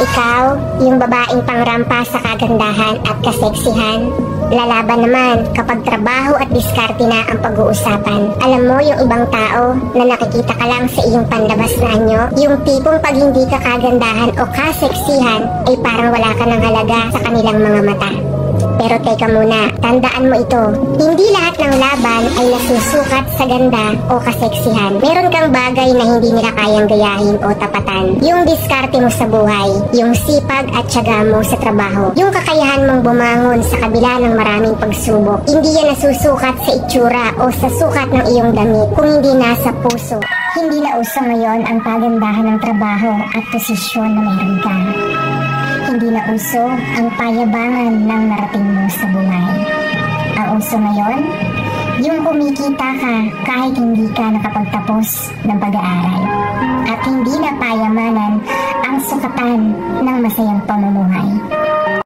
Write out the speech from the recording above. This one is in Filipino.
ikaw, yung babaeng pangrampa sa kagandahan at kaseksihan. Lalaban naman kapag trabaho at diskarte na ang pag-uusapan. Alam mo yung ibang tao na nakikita ka lang sa iyong panlabas na anyo, yung tipong pag hindi ka kagandahan o kaseksihan ay parang wala ka ng halaga sa kanilang mga mata. Pero teka muna, tandaan mo ito, hindi lahat ng laban ay nasusukat sa ganda o kaseksihan. Meron kang bagay na hindi nila kayang gayahin o tapatan. Yung diskarte mo sa buhay, yung sipag at tiyaga mo sa trabaho, yung kakayahan mong bumangon sa kabila ng maraming pagsubok. Hindi yan nasusukat sa itsura o sa sukat ng iyong damit, kung hindi nasa puso. Hindi na uso ngayon ang kagandahan ng trabaho at posisyon na mayroon ka. Hindi na uso ang payabangan ng narating mo sa buhay. Ang uso ngayon, yung kumikita ka kahit hindi ka nakapagtapos ng pag-aaral. At hindi na payamanan ang sukatan ng masayang pamumuhay.